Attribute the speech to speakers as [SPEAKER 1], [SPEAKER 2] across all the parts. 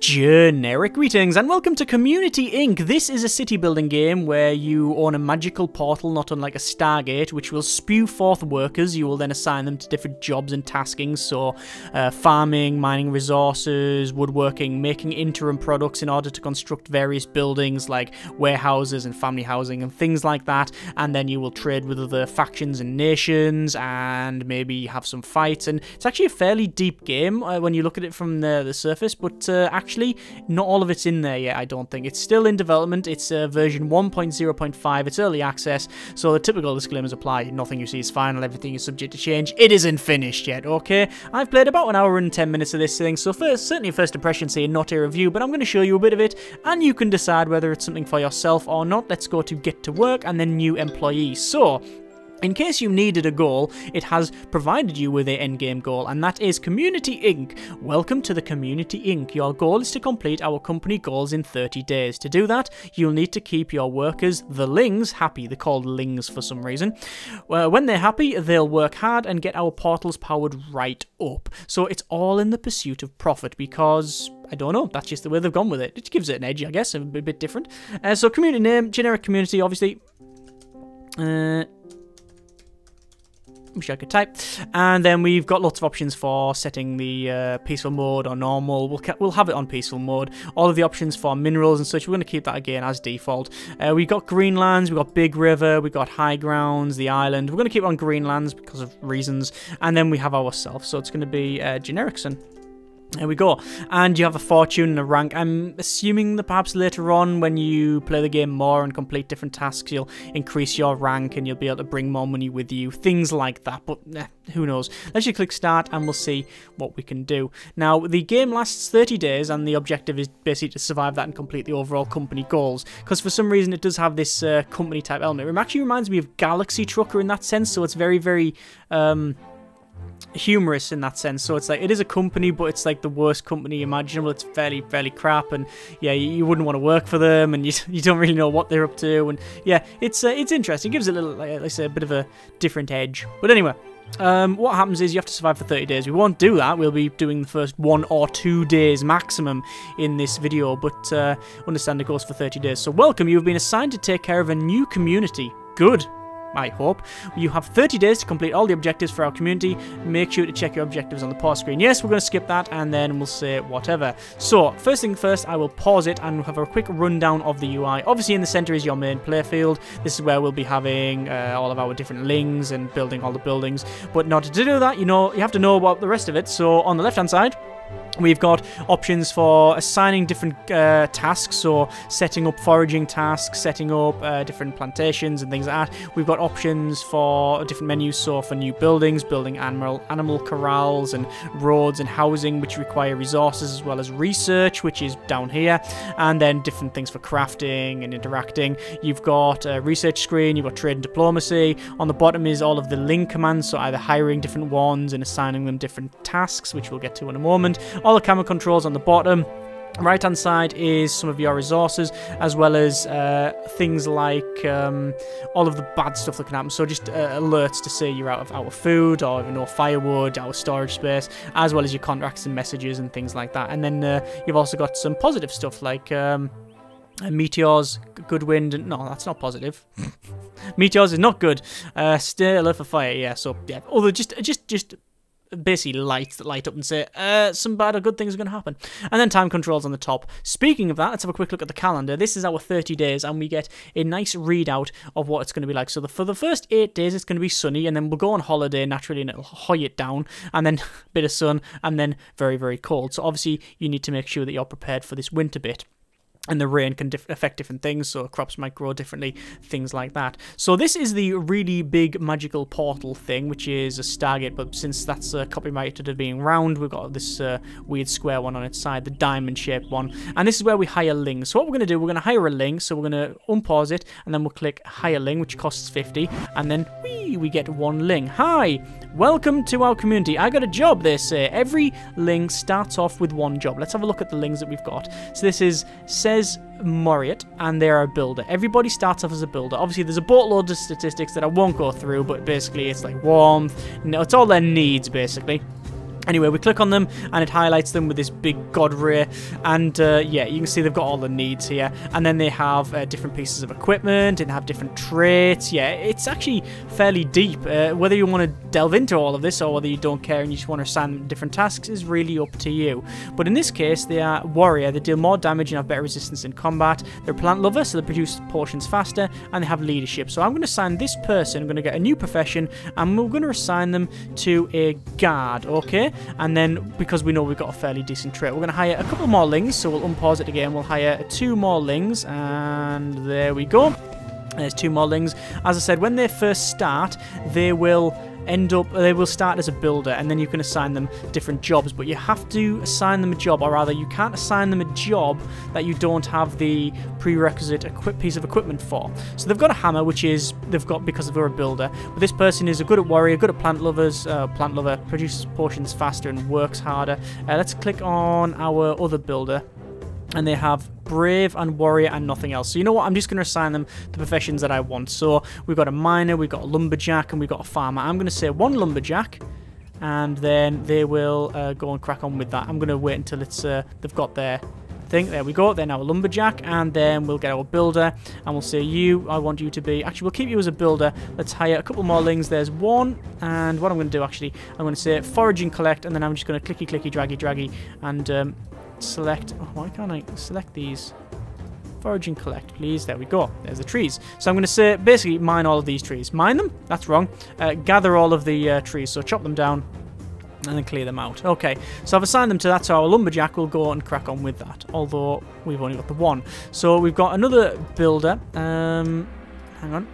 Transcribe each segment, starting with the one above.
[SPEAKER 1] Generic greetings and welcome to Community Inc. This is a city building game where you own a magical portal not unlike a Stargate which will spew forth workers. You will then assign them to different jobs and taskings, so farming, mining resources, woodworking, making interim products in order to construct various buildings like warehouses and family housing and things like that, and then you will trade with other factions and nations and maybe have some fights. And it's actually a fairly deep game when you look at it from the surface, but actually not all of it's in there yet, I don't think. It's still in development. It's version 1.0.5. It's early access, so the typical disclaimers apply. Nothing you see is final, everything is subject to change. It isn't finished yet, okay? I've played about an hour and 10 minutes of this thing, so certainly a first impression, say not a review, but I'm going to show you a bit of it, and you can decide whether it's something for yourself or not. Let's go to get to work and then new employees. So, in case you needed a goal, it has provided you with an endgame goal, and that is Community Inc. Welcome to the Community Inc. Your goal is to complete our company goals in 30 days. To do that, you'll need to keep your workers, the Lings, happy. They're called Lings for some reason. When they're happy, they'll work hard and get our portals powered right up. So it's all in the pursuit of profit because, I don't know, that's just the way they've gone with it. It gives it an edge, I guess, a bit different. So community name, generic community, obviously. Wish I could type. And then we've got lots of options for setting the peaceful mode or normal. We'll have it on peaceful mode. All of the options for minerals and such, we're going to keep that again as default. We've got Greenlands, we've got Big River, we've got High Grounds, the island. We're going to keep it on Greenlands because of reasons. And then we have ourselves, so it's going to be Genericson. There we go. And you have a fortune and a rank. I'm assuming that perhaps later on when you play the game more and complete different tasks, you'll increase your rank and you'll be able to bring more money with you. Things like that, but who knows. Let's just click start and we'll see what we can do. Now, the game lasts 30 days and the objective is basically to survive that and complete the overall company goals. Because for some reason it does have this company type element. It actually reminds me of Galaxy Trucker in that sense, so it's very, very humorous in that sense. So it's like, it is a company, but it's like the worst company imaginable. It's fairly crap, and yeah, you wouldn't want to work for them, and you don't really know what they're up to, and yeah, it's interesting. It gives it a little, like I say, a bit of a different edge. But anyway, what happens is you have to survive for 30 days. We won't do that. We'll be doing the first 1 or 2 days maximum in this video, but understand it goes for 30 days. So welcome, you've been assigned to take care of a new community. Good, I hope. You have 30 days to complete all the objectives for our community. Make sure to check your objectives on the pause screen. Yes, we're going to skip that, and then we'll say whatever. So, first thing first, I will pause it and we'll have a quick rundown of the UI. Obviously, in the center is your main playfield. This is where we'll be having all of our different Lings and building all the buildings. But in order to do that, you have to know about the rest of it. So, on the left-hand side, we've got options for assigning different tasks, so setting up foraging tasks, setting up different plantations and things like that. We've got options for different menus, so for new buildings, building animal corrals and roads and housing, which require resources, as well as research, which is down here, and then different things for crafting and interacting. You've got a research screen, you've got trade and diplomacy. On the bottom is all of the Ling commands, so either hiring different ones and assigning them different tasks, which we'll get to in a moment. All the camera controls on the bottom. Right hand side is some of your resources, as well as things like all of the bad stuff that can happen. So just alerts to say you're out of food, or even no firewood, out of storage space, as well as your contracts and messages and things like that. And then you've also got some positive stuff like meteors, good wind. No, that's not positive. Meteors is not good. Stay alert for fire. Yeah. So yeah. Although just basically lights that light up and say some bad or good things are going to happen. And then time controls on the top. Speaking of that, let's have a quick look at the calendar. This is our 30 days, and we get a nice readout of what it's going to be like. So for the first 8 days, it's going to be sunny, and then we'll go on holiday naturally, and it'll hoy it down, and then a bit of sun, and then very, very cold. So obviously, you need to make sure that you're prepared for this winter bit. And the rain can affect different things, so crops might grow differently, things like that. So this is the really big magical portal thing, which is a Stargate, but since that's copyrighted as being round, we've got this weird square one on its side, the diamond-shaped one. And this is where we hire Lings. So what we're going to do, we're going to hire a Ling, so we're going to unpause it, and then we'll click Hire Ling, which costs 50, and then we get 1 Ling. Hi! Welcome to our community. I got a job, they say. Every Ling starts off with 1 job. Let's have a look at the Lings that we've got. So this is Moriat, and they're a builder. Everybody starts off as a builder. Obviously, there's a boatload of statistics that I won't go through, but basically it's like warmth. No, it's all their needs, basically. Anyway, we click on them and it highlights them with this big god ray, and yeah, you can see they've got all the needs here, and then they have different pieces of equipment and have different traits. Yeah, it's actually fairly deep. Whether you want to delve into all of this or whether you don't care and you just want to assign them different tasks is really up to you. But in this case, they are warrior. They deal more damage and have better resistance in combat. They're plant lover, so they produce potions faster, and they have leadership. So I'm going to assign this person, I'm going to get a new profession, and we're going to assign them to a guard, okay? And then, because we know we've got a fairly decent trait, we're going to hire a couple more Lings, so we'll unpause it again. We'll hire 2 more Lings, and there we go. There's 2 more Lings. As I said, when they first start, they will start as a builder, and then you can assign them different jobs, but you have to assign them a job, or rather you can't assign them a job that you don't have the prerequisite piece of equipment for. So they've got a hammer, which is they've got because they're a builder, but this person is a good at warrior, good at plant lover, produces potions faster and works harder. Let's click on our other builder, and they have brave and warrior and nothing else. So you know what, I'm just going to assign them the professions that I want. So we've got a miner, we've got a lumberjack, and we've got a farmer. I'm going to say 1 lumberjack, and then they will go and crack on with that. I'm going to wait until it's they've got their thing. There we go. They're now a lumberjack, and then we'll get our builder, and we'll say I want you to be, actually we'll keep you as a builder. Let's hire a couple more Lings. There's 1, and what I'm going to do actually, I'm going to say forage and collect, and then I'm just going to clicky draggy, and select, oh, why can't I select these? Forage and collect, please. There we go. There's the trees. So I'm going to say, basically, mine all of these trees. Mine them? That's wrong. Gather all of the trees. So chop them down and then clear them out. Okay, so I've assigned them to that, so our lumberjack will go and crack on with that, although we've only got the 1. So we've got another builder. Hang on.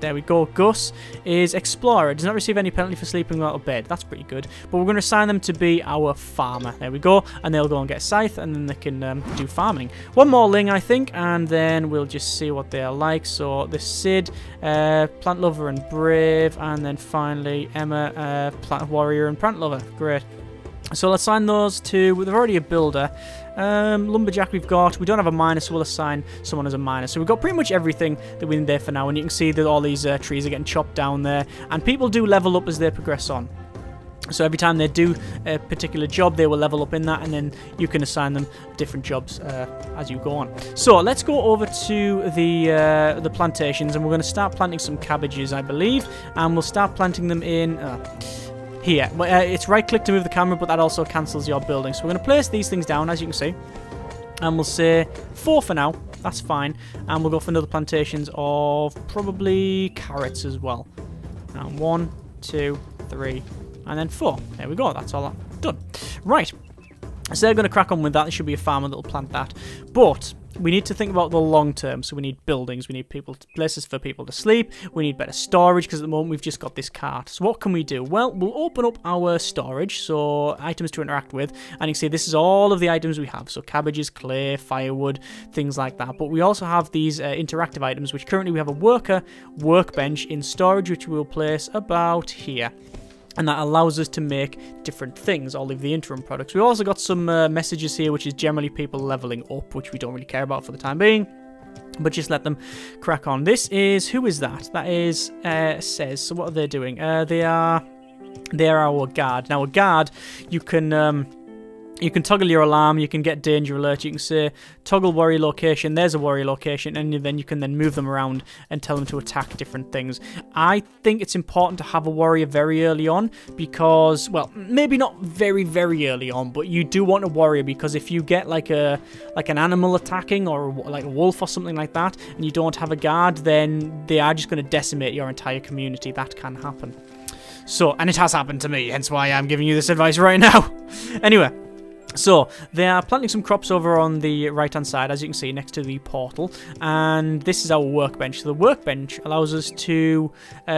[SPEAKER 1] There we go. Gus is explorer. Does not receive any penalty for sleeping without a bed. That's pretty good. But we're going to assign them to be our farmer. There we go. And they'll go and get a scythe, and then they can do farming. 1 more Ling, I think, and then we'll just see what they're like. So the Sid, plant lover and brave, and then finally Emma, plant warrior and plant lover. Great. So let's assign those to, they're already a builder. Lumberjack we've got. We don't have a miner, so we'll assign someone as a miner. So we've got pretty much everything that we need there for now. And you can see that all these trees are getting chopped down there. And people do level up as they progress on. So every time they do a particular job, they will level up in that, and then you can assign them different jobs as you go on. So let's go over to the plantations, and we're going to start planting some cabbages, I believe. And we'll start planting them in... here. It's right click to move the camera, but that also cancels your building. So we're going to place these things down, as you can see, and we'll say 4 for now. That's fine. And we'll go for another plantations of probably carrots as well. And 1, 2, 3, and then 4. There we go. That's all done. Right. So they're going to crack on with that. There should be a farmer that will plant that. But we need to think about the long term. So we need buildings. We need places for people to sleep. We need better storage, because at the moment we've just got this cart. So what can we do? Well, we'll open up our storage. So items to interact with. And you can see this is all of the items we have. So cabbages, clay, firewood, things like that. But we also have these interactive items, which currently we have a workbench in storage, which we will place about here. And that allows us to make different things, all of the interim products. We've also got some messages here, which is generally people leveling up, which we don't really care about for the time being. But just let them crack on. This is, who is that? That is, says, so what are they doing? They are our guard. Now a guard, you can toggle your alarm, you can get danger alert, you can say toggle warrior location, there's a warrior location, and then you can then move them around and tell them to attack different things. I think it's important to have a warrior very early on because, well, maybe not very, very early on, but you do want a warrior because if you get like an animal attacking or like a wolf or something like that, and you don't have a guard, then they are just going to decimate your entire community. That can happen. So, and it has happened to me, hence why I'm giving you this advice right now. Anyway. So, they are planting some crops over on the right-hand side, as you can see, next to the portal. And this is our workbench. So the workbench allows us to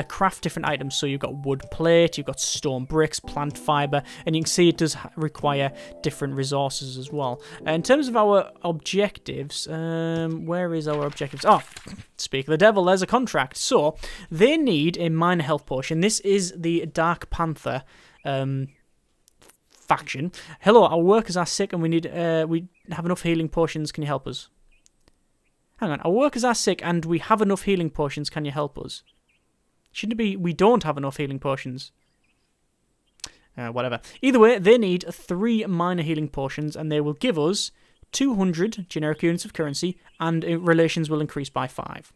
[SPEAKER 1] craft different items. So you've got wood plate, you've got stone bricks, plant fibre, and you can see it does require different resources as well. In terms of our objectives, where is our objectives? Oh, speak of the devil, there's a contract. So, they need a minor health potion. This is the Dark Panther faction. Hello, our workers are sick and we have enough healing potions. Can you help us? Hang on, our workers are sick and we have enough healing potions. Can you help us? Shouldn't it be we don't have enough healing potions? whatever. Either way, they need 3 minor healing potions, and they will give us 200 generic units of currency, and relations will increase by 5.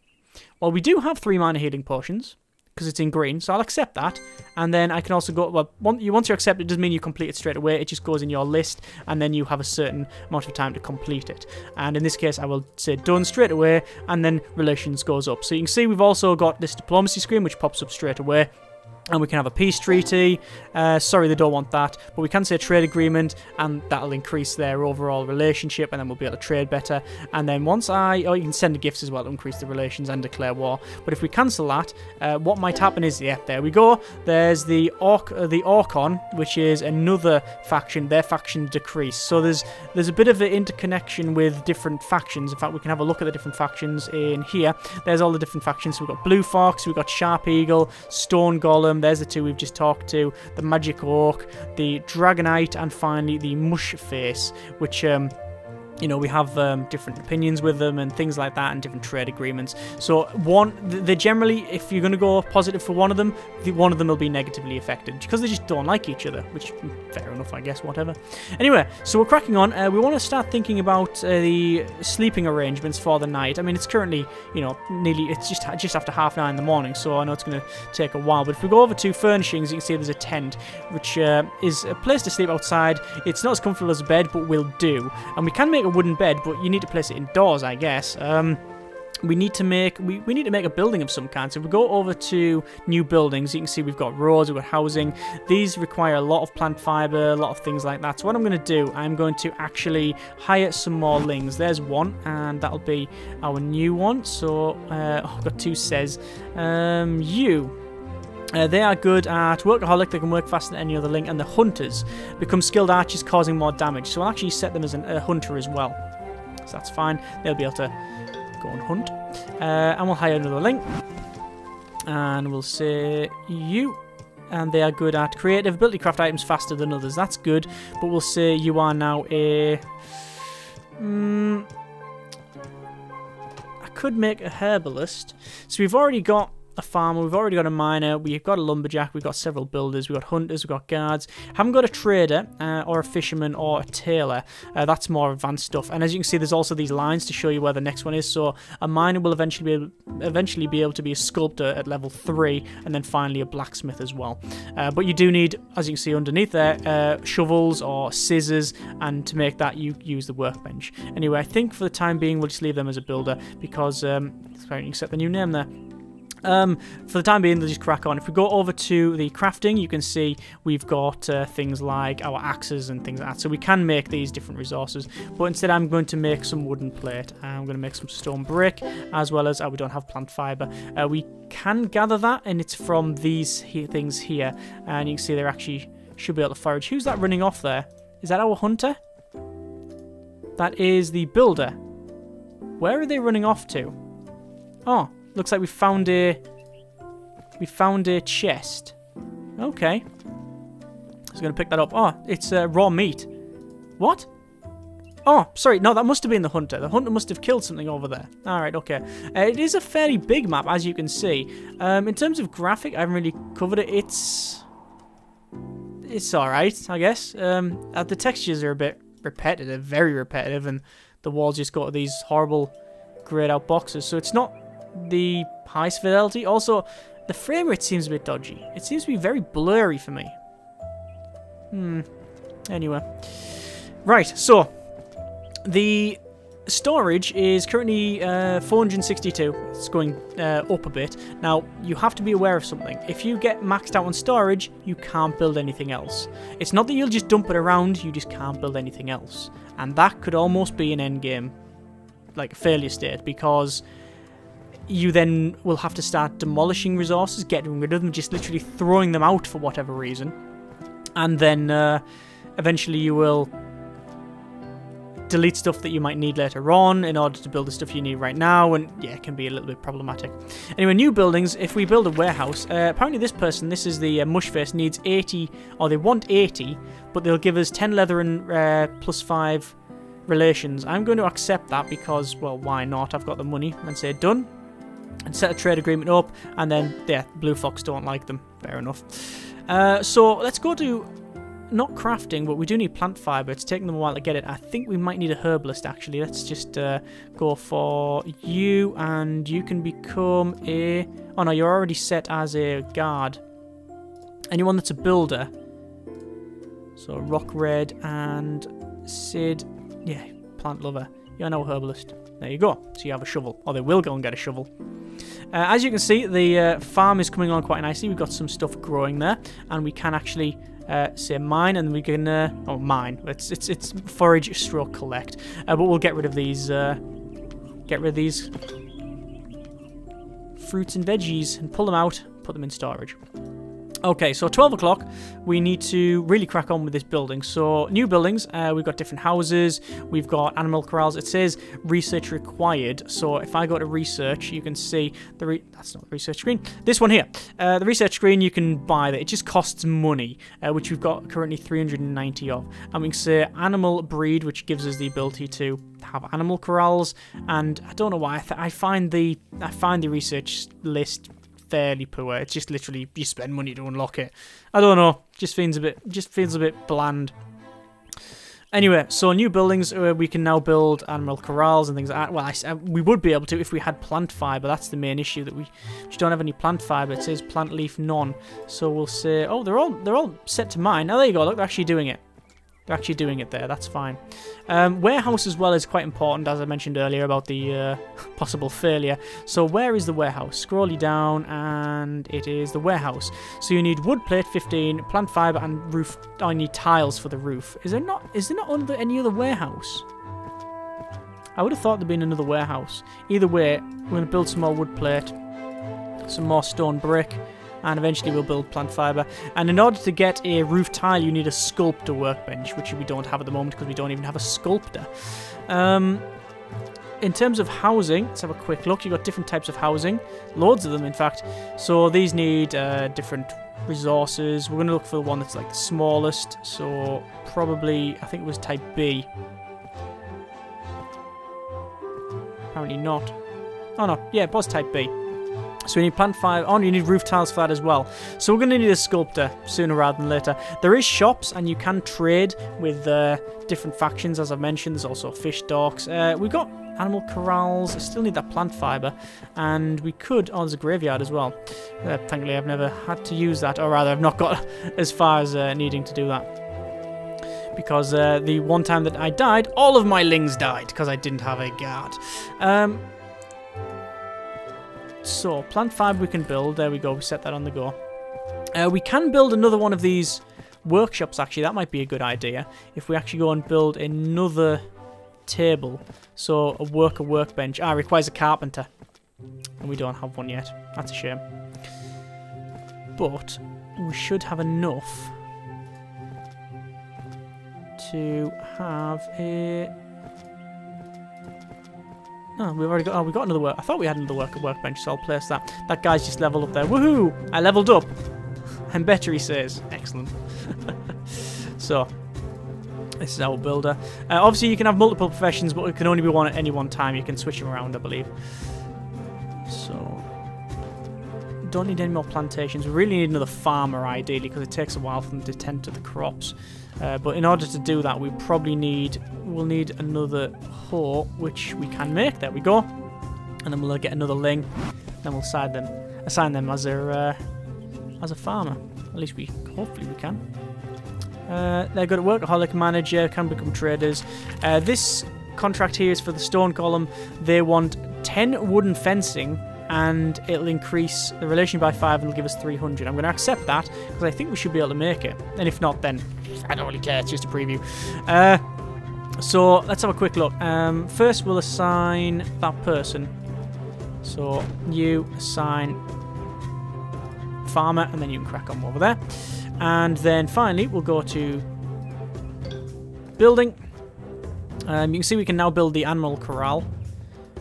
[SPEAKER 1] Well, we do have 3 minor healing potions, because it's in green, so I'll accept that. And then I can also go, well, once you accept it, doesn't mean you complete it straight away. It just goes in your list, and then you have a certain amount of time to complete it. And in this case, I will say done straight away, and then relations goes up. So you can see we've also got this diplomacy screen, which pops up straight away. And we can have a peace treaty. Sorry, they don't want that. But we can say trade agreement, and that'll increase their overall relationship, and then we'll be able to trade better. And then once you can send gifts as well to increase the relations and declare war. But if we cancel that, what might happen is, yeah, there we go. There's the Orcon, which is another faction. Their faction decrease. So there's a bit of an interconnection with different factions. In fact, we can have a look at the different factions in here. There's all the different factions. So we've got Blue Fox, we've got Sharp Eagle, Stone Golem. There's the 2 we've just talked to, the Magic Orc, the Dragonite, and finally the Mush Face, which you know, we have different opinions with them and things like that, and different trade agreements. So they generally, if you're going to go positive for one of them will be negatively affected because they just don't like each other, which fair enough, I guess, whatever. Anyway, so we're cracking on. We want to start thinking about the sleeping arrangements for the night. I mean, it's currently, you know, it's just after 9:30 in the morning, so I know it's going to take a while. But if we go over to furnishings, you can see there's a tent, which is a place to sleep outside. It's not as comfortable as a bed, but will do. And we can make a wooden bed, but you need to place it indoors, I guess. We need to make a building of some kind. So if we go over to new buildings, you can see we've got roads, we've got housing. These require a lot of plant fiber, a lot of things like that. So what I'm going to do, I'm going to actually hire some more Lings. There's one, and that'll be our new one. So I've got 2 says. They are good at workaholic, they can work faster than any other Ling, and the hunters become skilled archers, causing more damage. So we'll actually set them as a hunter as well. So that's fine. They'll be able to go and hunt. And we'll hire another Ling. And we'll say you. And they are good at creative, ability craft items faster than others. That's good. But we'll say you are now a... I could make a herbalist. So we've already got a farmer, we've already got a miner, we've got a lumberjack, we've got several builders, we've got hunters, we've got guards. Haven't got a trader or a fisherman or a tailor. That's more advanced stuff. And as you can see, there's also these lines to show you where the next one is. So a miner will eventually be able to be a sculptor at level 3, and then finally a blacksmith as well. But you do need, as you can see underneath there, shovels or scissors, and to make that you use the workbench. Anyway, I think for the time being we'll just leave them as a builder because sorry, you can set the new name there. For the time being, they'll just crack on. If we go over to the crafting, you can see we've got things like our axes and things like that. So we can make these different resources. But instead, I'm going to make some wooden plate. I'm going to make some stone brick, as well as we don't have plant fiber. We can gather that, and it's from these things here. And you can see they actually should be able to forage. Who's that running off there? Is that our hunter? That is the builder. Where are they running off to? Oh. Looks like we found a chest. Okay. I was going to pick that up. Oh, it's raw meat. What? Oh, sorry. No, that must have been the hunter. The hunter must have killed something over there. All right, okay. It is a fairly big map, as you can see. In terms of graphic, I haven't really covered it. It's all right, I guess. The textures are a bit repetitive, very repetitive, and the walls just got these horrible grayed out boxes. So it's not the highest fidelity. Also, the frame rate seems a bit dodgy. It seems to be very blurry for me. Anyway. Right, so the storage is currently 462. It's going up a bit. Now, you have to be aware of something. If you get maxed out on storage, you can't build anything else. It's not that you'll just dump it around, you just can't build anything else. And that could almost be an endgame, like a failure state, because you then will have to start demolishing resources, getting rid of them, just literally throwing them out for whatever reason. And then eventually you will delete stuff that you might need later on in order to build the stuff you need right now, and yeah, it can be a little bit problematic. Anyway, new buildings. If we build a warehouse, apparently this is the Mushface, needs 80, or they want 80, but they'll give us 10 leather and +5 relations. I'm going to accept that because, well, why not? I've got the money, and say done. And set a trade agreement up, and then, yeah, Blue Fox don't like them. Fair enough. So let's go to not crafting, but we do need plant fiber. It's taking them a while to get it. I think we might need a herbalist, actually. Let's just go for you, and you can become a... Oh, no, you're already set as a guard. Anyone that's a builder. So, Rock Red and Sid. Yeah, plant lover. You're now a herbalist. There you go. So you have a shovel. Or they will go and get a shovel. As you can see, the farm is coming on quite nicely. We've got some stuff growing there. And we can actually... say mine, and we can oh, mine. It's forage stroke collect, but we'll get rid of these fruits and veggies and pull them out, put them in storage. Okay, so 12 o'clock, we need to really crack on with this building. So, new buildings, we've got different houses, we've got animal corrals. It says research required, so if I go to research, you can see, that's not the research screen, this one here. The research screen, you can buy that. It just costs money, which we've got currently 390 of. And we can say animal breed, which gives us the ability to have animal corrals. And I don't know why, I find the research list fairly poor. It's just literally you spend money to unlock it. I don't know. Just feels a bit bland. Anyway, so new buildings, we can now build animal corrals and things like that. Well, we would be able to if we had plant fiber. That's the main issue, that we just don't have any plant fiber. It says plant leaf none. So we'll say, oh, they're all set to mine. Oh, there you go. Look, they're actually doing it. They're actually doing it there. That's fine. Warehouse as well is quite important, as I mentioned earlier about the possible failure. So where is the warehouse? Scroll you down, and it is the warehouse. So you need wood plate 15, plant fiber, and roof. I need tiles for the roof. Is there not any other warehouse? I would have thought there'd been another warehouse. Either way, we're going to build some more wood plate, some more stone brick, and eventually we'll build plant fiber. And in order to get a roof tile, you need a sculptor workbench, which we don't have at the moment because we don't even have a sculptor. In terms of housing, let's have a quick look. You've got different types of housing, loads of them in fact. So these need different resources. We're going to look for the one that's like the smallest, so probably, I think it was type B. Apparently not. Oh no, yeah, it was type B. So we need plant fiber. Oh, you need roof tiles for that as well. So we're going to need a sculptor sooner rather than later. There is shops, and you can trade with different factions, as I've mentioned. There's also fish docks. We've got animal corrals. I still need that plant fiber. And we could... Oh, there's a graveyard as well. Thankfully, I've never had to use that. Or rather, I've not got as far as needing to do that. Because the one time that I died, all of my lings died because I didn't have a guard. So, plant fiber we can build. There we go. We set that on the go. We can build another one of these workshops, actually. That might be a good idea. If we actually go and build another table. So, a workbench. Ah, requires a carpenter. And we don't have one yet. That's a shame. But, we should have enough to have a... Oh, we've already got. Oh, we got another work. I thought we had another workbench, so I'll place that. That guy's just leveled up there. Woohoo! I leveled up. I'm better, he says. Excellent. So, this is our builder. Obviously, you can have multiple professions, but it can only be one at any one time. You can switch them around, I believe. So, don't need any more plantations. We really need another farmer, ideally, because it takes a while for them to tend to the crops. But in order to do that, we'll need another hoe, which we can make. There we go. And then we'll get another ling. Then we'll assign them as a farmer. At least hopefully we can. They're good at workaholic manager, can become traders. This contract here is for the stone column. They want 10 wooden fencing, and it'll increase the relation by 5 and it'll give us 300. I'm going to accept that because I think we should be able to make it. And if not, then I don't really care. It's just a preview. So let's have a quick look. First, we'll assign that person. So you assign farmer, and then you can crack on over there. And then finally, we'll go to building. You can see we can now build the animal corral,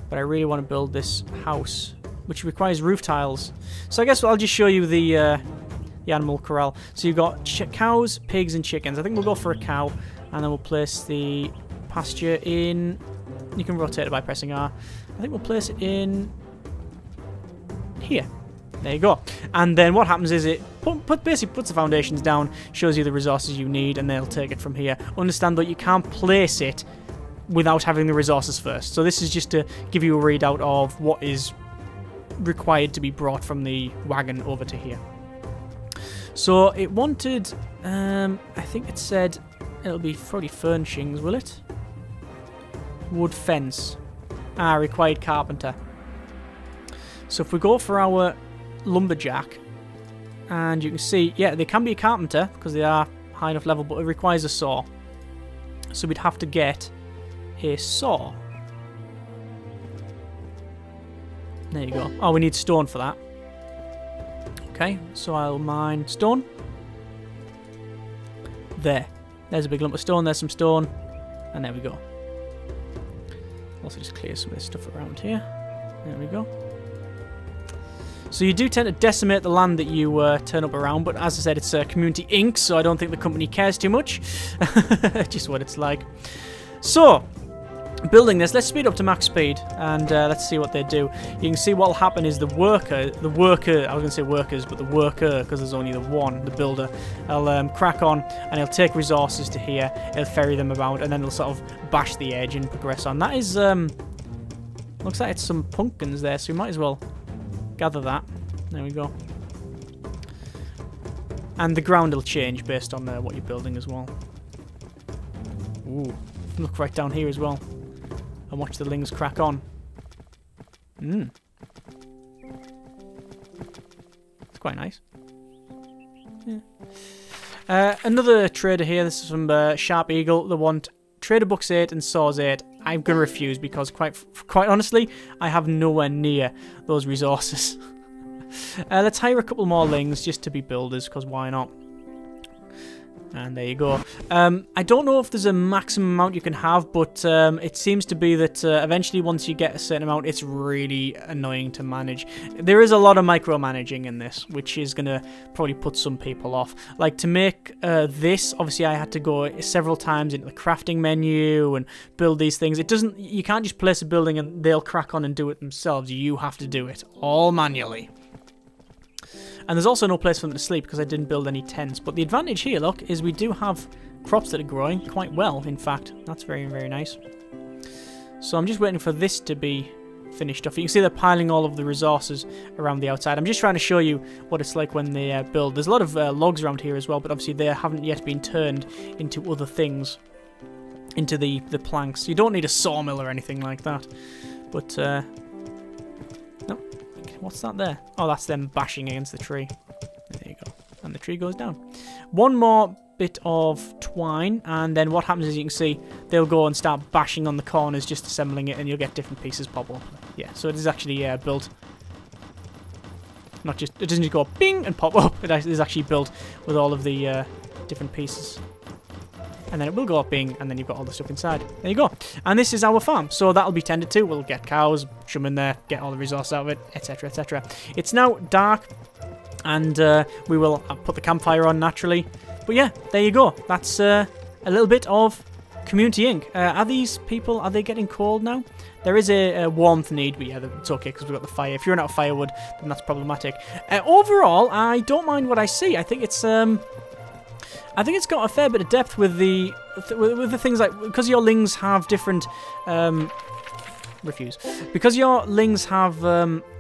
[SPEAKER 1] but I really want to build this house, which requires roof tiles. So I guess I'll just show you the animal corral. So you've got cows, pigs, and chickens. I think we'll go for a cow, and then we'll place the pasture in. You can rotate it by pressing R. I think we'll place it in here. There you go. And then what happens is it basically puts the foundations down, shows you the resources you need, and they'll take it from here. Understand that you can't place it without having the resources first. So this is just to give you a readout of what is required to be brought from the wagon over to here. So it wanted, I think it said it'll be probably furnishings, will it? Wood fence. Ah, required carpenter. So if we go for our lumberjack, and you can see, yeah, they can be a carpenter because they are high enough level, but it requires a saw. So we'd have to get a saw. There you go. Oh, we need stone for that. Okay, so I'll mine stone. There's a big lump of stone, there's some stone, and there we go. Also just clear some of this stuff around here. There we go. So you do tend to decimate the land that you turn up around, but as I said, it's Community Inc., so I don't think the company cares too much. Just what it's like. So, building this, let's speed up to max speed, and let's see what they do. You can see what will happen is the worker, I was going to say workers, but the worker, because there's only the one, the builder, he'll crack on, and he'll take resources to here, he'll ferry them about, and then he'll sort of bash the edge and progress on. That is, looks like it's some pumpkins there, so we might as well gather that. There we go. And the ground will change based on what you're building as well. Ooh, look right down here as well. And watch the lings crack on. It's quite nice. Yeah. Another trader here. This is from Sharp Eagle. They want Trader Bucks 8 and Saws 8. I'm going to refuse because, quite honestly, I have nowhere near those resources. Let's hire a couple more lings just to be builders, because why not? And there you go. I don't know if there's a maximum amount you can have, but it seems to be that eventually once you get a certain amount, it's really annoying to manage. There is a lot of micromanaging in this, which is going to probably put some people off. Like to make this, obviously I had to go several times into the crafting menu and build these things. It doesn't, you can't just place a building and they'll crack on and do it themselves. You have to do it all manually. And there's also no place for them to sleep because I didn't build any tents. But the advantage here, look, is we do have crops that are growing quite well, in fact. That's very, very nice. So I'm just waiting for this to be finished off. You can see they're piling all of the resources around the outside. I'm just trying to show you what it's like when they build. There's a lot of logs around here as well, but obviously they haven't yet been turned into other things, into the planks. You don't need a sawmill or anything like that. But, no. What's that there? Oh, that's them bashing against the tree. There you go. And the tree goes down. One more bit of twine, and then what happens is you can see they'll go and start bashing on the corners, just assembling it, and you'll get different pieces pop up. Yeah, so it is actually built. Not just, it doesn't just go bing and pop up. It is actually built with all of the different pieces. And then it will go up bing, and then you've got all the stuff inside. There you go. And this is our farm, so that'll be tended to. We'll get cows, shove them in there, get all the resources out of it, etc, etc. It's now dark, and we will put the campfire on naturally. But yeah, there you go. That's a little bit of Community Inc. Are these people, are they getting cold now? There is a warmth need, but yeah, it's okay because we've got the fire. If you're out of firewood, then that's problematic. Overall, I don't mind what I see. I think it's got a fair bit of depth with the things like, because your lings have different because your lings have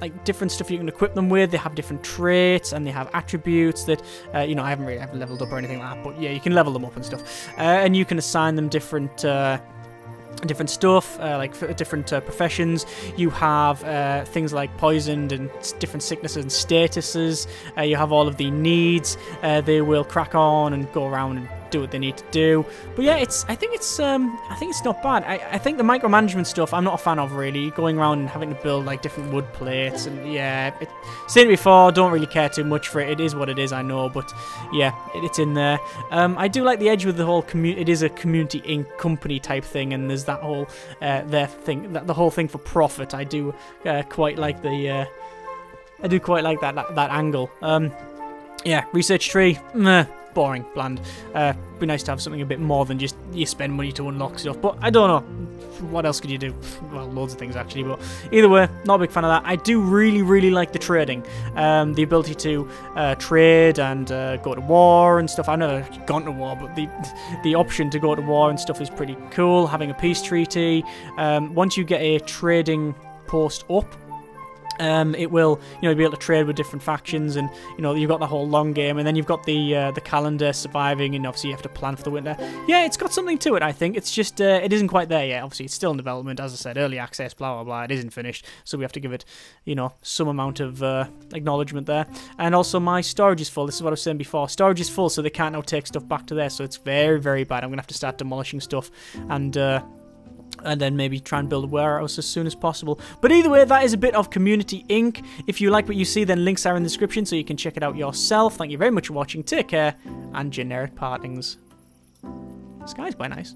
[SPEAKER 1] like different stuff you can equip them with. They have different traits and they have attributes that you know, I haven't leveled up or anything like that, but yeah, you can level them up and stuff, and you can assign them different stuff, like for different professions. You have things like poisoned and different sicknesses and statuses. You have all of the needs. They will crack on and go around and do what they need to do. But yeah, I think it's not bad. I think the micromanagement stuff I'm not a fan of, really. Going around and having to build like different wood plates, and yeah, seen it before. Don't really care too much for it. It is what it is, I know, but yeah, it's in there. I do like the edge with the whole community. It is a Community Inc. company type thing, and there's that whole their thing, the whole thing for profit. I do quite like the that angle. Yeah, research tree. Meh. boring, bland. Be nice to have something a bit more than just you spend money to unlock stuff. But I don't know. What else could you do? Well, loads of things actually. But either way, not a big fan of that. I do really like the trading. The ability to trade and go to war and stuff. I've never gone to war, but the option to go to war and stuff is pretty cool. Having a peace treaty. Once you get a trading post up, it will, be able to trade with different factions, and you've got the whole long game, and then you've got the calendar surviving, and obviously you have to plan for the winter. Yeah, it's got something to it. I think it's just it isn't quite there yet. Obviously, it's still in development, as I said, early access, blah blah blah. It isn't finished, so we have to give it, some amount of acknowledgement there. And also, my storage is full. This is what I was saying before. Storage is full, so they can't now take stuff back to there. So it's very bad. I'm gonna have to start demolishing stuff, and then maybe try and build a warehouse as soon as possible. But either way, that is a bit of Community Inc. If you like what you see, then links are in the description so you can check it out yourself. Thank you very much for watching. Take care, and generic partings. The sky's quite nice.